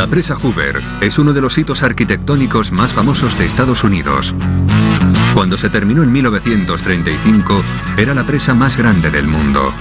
La presa Hoover es uno de los hitos arquitectónicos más famosos de Estados Unidos. Cuando se terminó en 1935, era la presa más grande del mundo.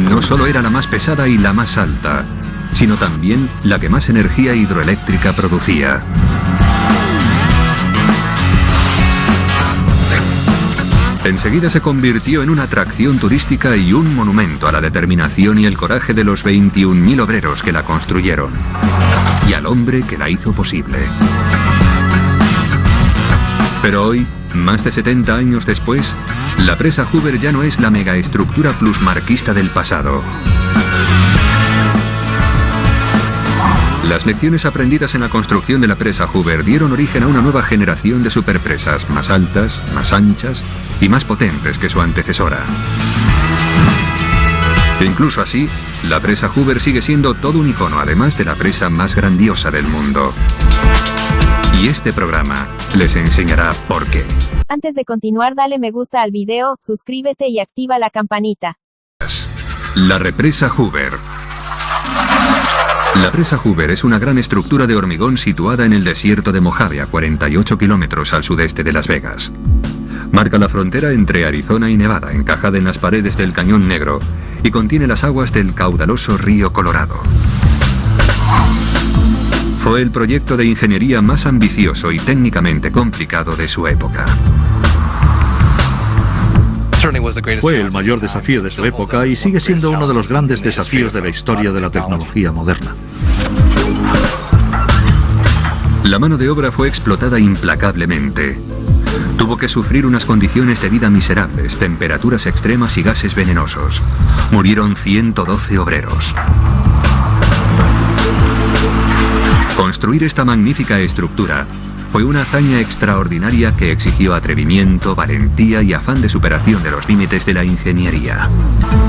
No solo era la más pesada y la más alta, sino también la que más energía hidroeléctrica producía. Enseguida se convirtió en una atracción turística y un monumento a la determinación y el coraje de los 21.000 obreros que la construyeron y al hombre que la hizo posible. Pero hoy, más de 70 años después, la presa Hoover ya no es la megaestructura plusmarquista del pasado. Las lecciones aprendidas en la construcción de la presa Hoover dieron origen a una nueva generación de superpresas más altas, más anchas y más potentes que su antecesora. Incluso así, la presa Hoover sigue siendo todo un icono, además de la presa más grandiosa del mundo. Y este programa les enseñará por qué. Antes de continuar, dale me gusta al video, suscríbete y activa la campanita. La represa Hoover. La presa Hoover es una gran estructura de hormigón situada en el desierto de Mojave, a 48 kilómetros al sudeste de Las Vegas. Marca la frontera entre Arizona y Nevada, encajada en las paredes del Cañón Negro, y contiene las aguas del caudaloso río Colorado. Fue el proyecto de ingeniería más ambicioso y técnicamente complicado de su época. Fue el mayor desafío de su época y sigue siendo uno de los grandes desafíos de la historia de la tecnología moderna. La mano de obra fue explotada implacablemente. Tuvo que sufrir unas condiciones de vida miserables, temperaturas extremas y gases venenosos. Murieron 112 obreros. Construir esta magnífica estructura fue una hazaña extraordinaria que exigió atrevimiento, valentía y afán de superación de los límites de la ingeniería.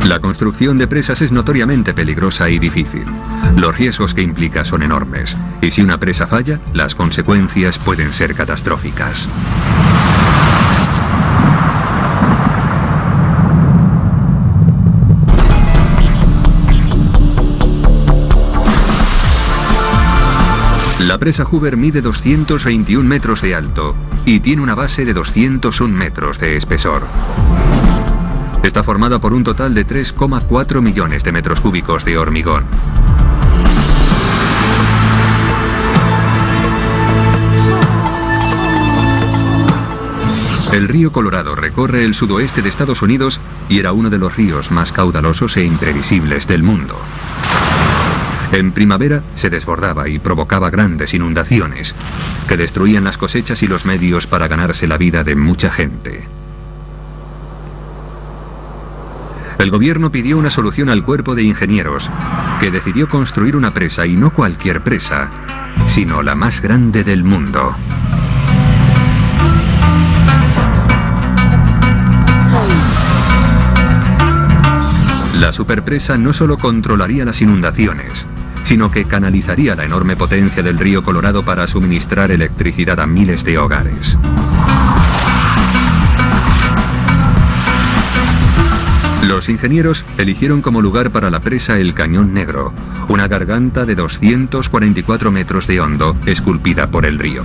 La construcción de presas es notoriamente peligrosa y difícil. Los riesgos que implica son enormes, y si una presa falla, las consecuencias pueden ser catastróficas. La presa Hoover mide 221 metros de alto y tiene una base de 201 metros de espesor. Está formada por un total de 3,4 millones de metros cúbicos de hormigón. El río Colorado recorre el sudoeste de Estados Unidos y era uno de los ríos más caudalosos e imprevisibles del mundo. En primavera se desbordaba y provocaba grandes inundaciones que destruían las cosechas y los medios para ganarse la vida de mucha gente. El gobierno pidió una solución al cuerpo de ingenieros, que decidió construir una presa, y no cualquier presa, sino la más grande del mundo. La superpresa no solo controlaría las inundaciones, sino que canalizaría la enorme potencia del río Colorado para suministrar electricidad a miles de hogares. Los ingenieros eligieron como lugar para la presa el Cañón Negro, una garganta de 244 metros de hondo esculpida por el río.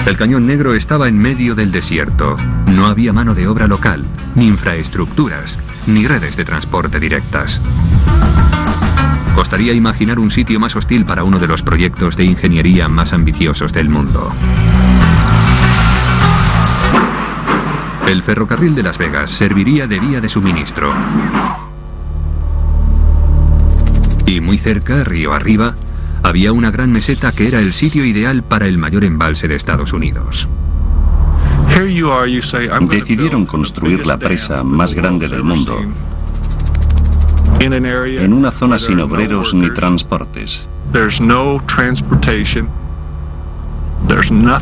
El Cañón Negro estaba en medio del desierto. No había mano de obra local, ni infraestructuras, ni redes de transporte directas. Costaría imaginar un sitio más hostil para uno de los proyectos de ingeniería más ambiciosos del mundo. El ferrocarril de Las Vegas serviría de vía de suministro. Y muy cerca, río arriba, había una gran meseta que era el sitio ideal para el mayor embalse de Estados Unidos. Decidieron construir la presa más grande del mundo en una zona sin obreros ni transportes,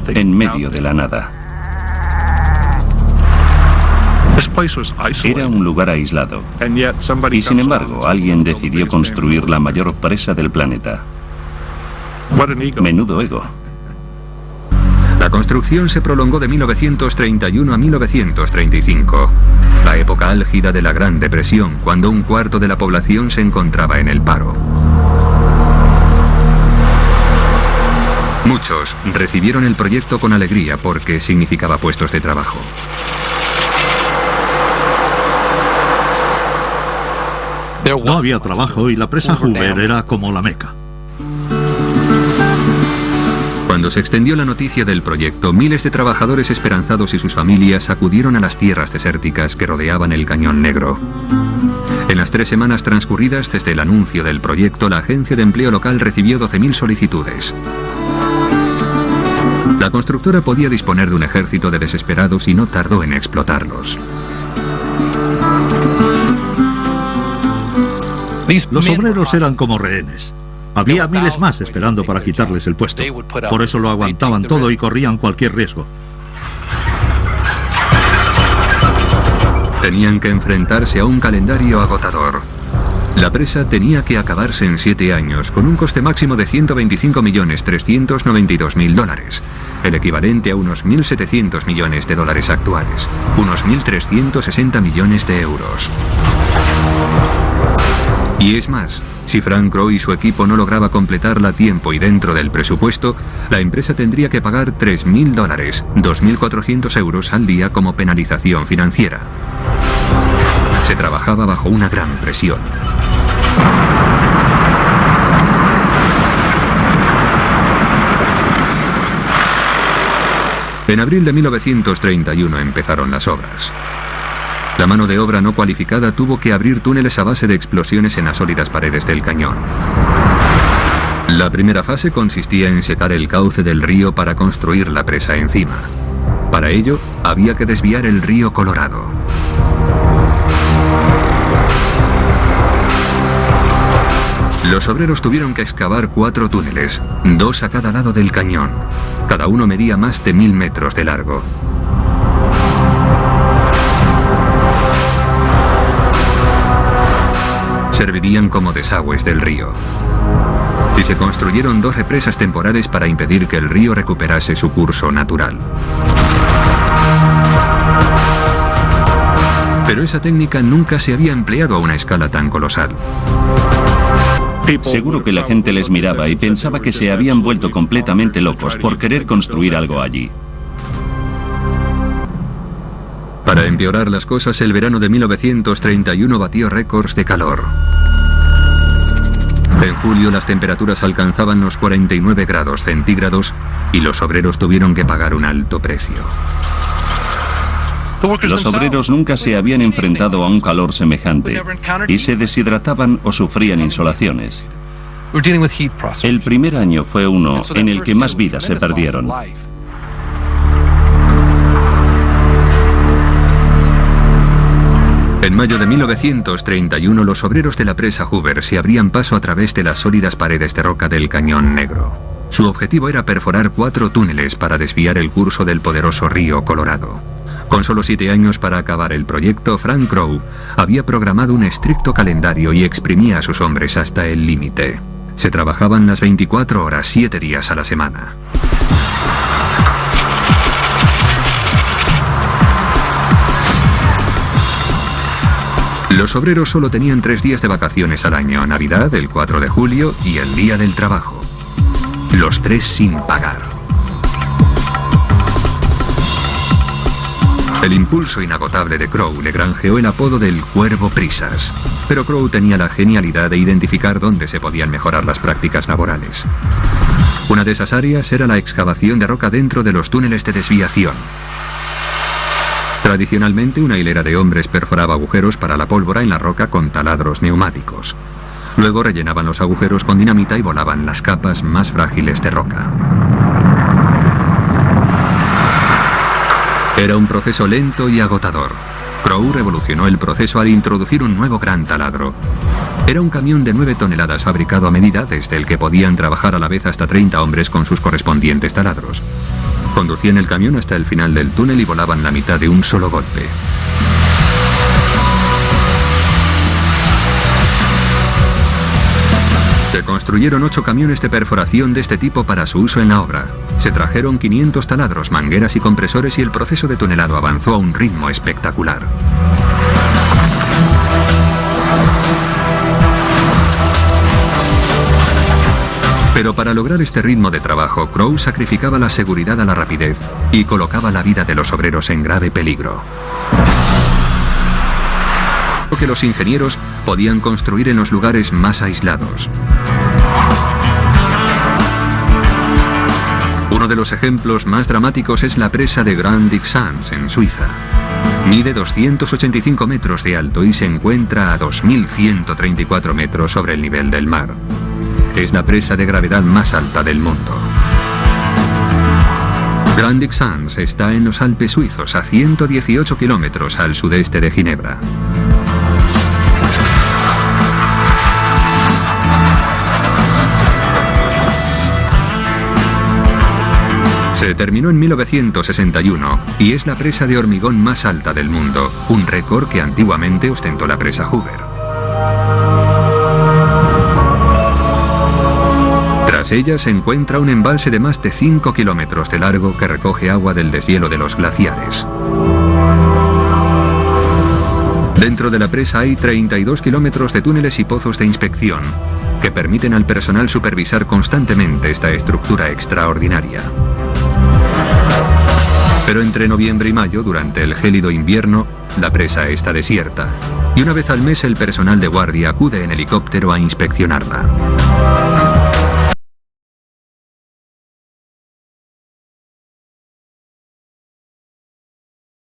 en medio de la nada. Era un lugar aislado, y sin embargo alguien decidió construir la mayor presa del planeta. Menudo ego. La construcción se prolongó de 1931 a 1935, la época álgida de la Gran Depresión, cuando un cuarto de la población se encontraba en el paro. Muchos recibieron el proyecto con alegría porque significaba puestos de trabajo. No había trabajo y la presa Hoover era como la Meca. Cuando se extendió la noticia del proyecto, miles de trabajadores esperanzados y sus familias acudieron a las tierras desérticas que rodeaban el Cañón Negro. En las 3 semanas transcurridas desde el anuncio del proyecto, la agencia de empleo local recibió 12.000 solicitudes. La constructora podía disponer de un ejército de desesperados y no tardó en explotarlos. Los obreros eran como rehenes. Había miles más esperando para quitarles el puesto. Por eso lo aguantaban todo y corrían cualquier riesgo. Tenían que enfrentarse a un calendario agotador. La presa tenía que acabarse en 7 años, con un coste máximo de $125.392.000, el equivalente a unos 1.700 millones de dólares actuales, unos 1.360 millones de euros. Y es más, si Frank Crowe y su equipo no lograba completarla a tiempo y dentro del presupuesto, la empresa tendría que pagar $3.000, 2.400 euros al día como penalización financiera. Se trabajaba bajo una gran presión. En abril de 1931 empezaron las obras. La mano de obra no cualificada tuvo que abrir túneles a base de explosiones en las sólidas paredes del cañón. La primera fase consistía en secar el cauce del río para construir la presa encima. Para ello, había que desviar el río Colorado. Los obreros tuvieron que excavar 4 túneles, 2 a cada lado del cañón. Cada uno medía más de 1.000 metros de largo. Servirían como desagües del río. Y se construyeron 2 represas temporales para impedir que el río recuperase su curso natural. Pero esa técnica nunca se había empleado a una escala tan colosal. Seguro que la gente les miraba y pensaba que se habían vuelto completamente locos por querer construir algo allí. Para empeorar las cosas, el verano de 1931 batió récords de calor. En julio las temperaturas alcanzaban los 49 grados centígrados y los obreros tuvieron que pagar un alto precio. Los obreros nunca se habían enfrentado a un calor semejante y se deshidrataban o sufrían insolaciones. El primer año fue uno en el que más vidas se perdieron. En mayo de 1931, los obreros de la presa Hoover se abrían paso a través de las sólidas paredes de roca del Cañón Negro. Su objetivo era perforar 4 túneles para desviar el curso del poderoso río Colorado. Con solo 7 años para acabar el proyecto, Frank Crowe había programado un estricto calendario y exprimía a sus hombres hasta el límite. Se trabajaban las 24 horas, 7 días a la semana. Los obreros solo tenían 3 días de vacaciones al año: Navidad, el 4 de julio, y el Día del Trabajo. Los 3 sin pagar. El impulso inagotable de Crowe le granjeó el apodo del Cuervo Prisas. Pero Crowe tenía la genialidad de identificar dónde se podían mejorar las prácticas laborales. Una de esas áreas era la excavación de roca dentro de los túneles de desviación. Tradicionalmente, una hilera de hombres perforaba agujeros para la pólvora en la roca con taladros neumáticos. Luego rellenaban los agujeros con dinamita y volaban las capas más frágiles de roca. Era un proceso lento y agotador. Crowe revolucionó el proceso al introducir un nuevo gran taladro. Era un camión de 9 toneladas fabricado a medida, desde el que podían trabajar a la vez hasta 30 hombres con sus correspondientes taladros. Conducían el camión hasta el final del túnel y volaban la mitad de un solo golpe. Se construyeron 8 camiones de perforación de este tipo para su uso en la obra. Se trajeron 500 taladros, mangueras y compresores y el proceso de tunelado avanzó a un ritmo espectacular. Pero para lograr este ritmo de trabajo, Crowe sacrificaba la seguridad a la rapidez y colocaba la vida de los obreros en grave peligro. Que los ingenieros podían construir en los lugares más aislados. Uno de los ejemplos más dramáticos es la presa de Grand-Dixans, en Suiza. Mide 285 metros de alto y se encuentra a 2.134 metros sobre el nivel del mar. Es la presa de gravedad más alta del mundo. Grand-Dixans está en los Alpes suizos, a 118 kilómetros al sudeste de Ginebra. Se terminó en 1961 y es la presa de hormigón más alta del mundo, un récord que antiguamente ostentó la presa Hoover. Tras ella se encuentra un embalse de más de 5 kilómetros de largo que recoge agua del deshielo de los glaciares. Dentro de la presa hay 32 kilómetros de túneles y pozos de inspección que permiten al personal supervisar constantemente esta estructura extraordinaria. Pero entre noviembre y mayo, durante el gélido invierno, la presa está desierta y una vez al mes el personal de guardia acude en helicóptero a inspeccionarla.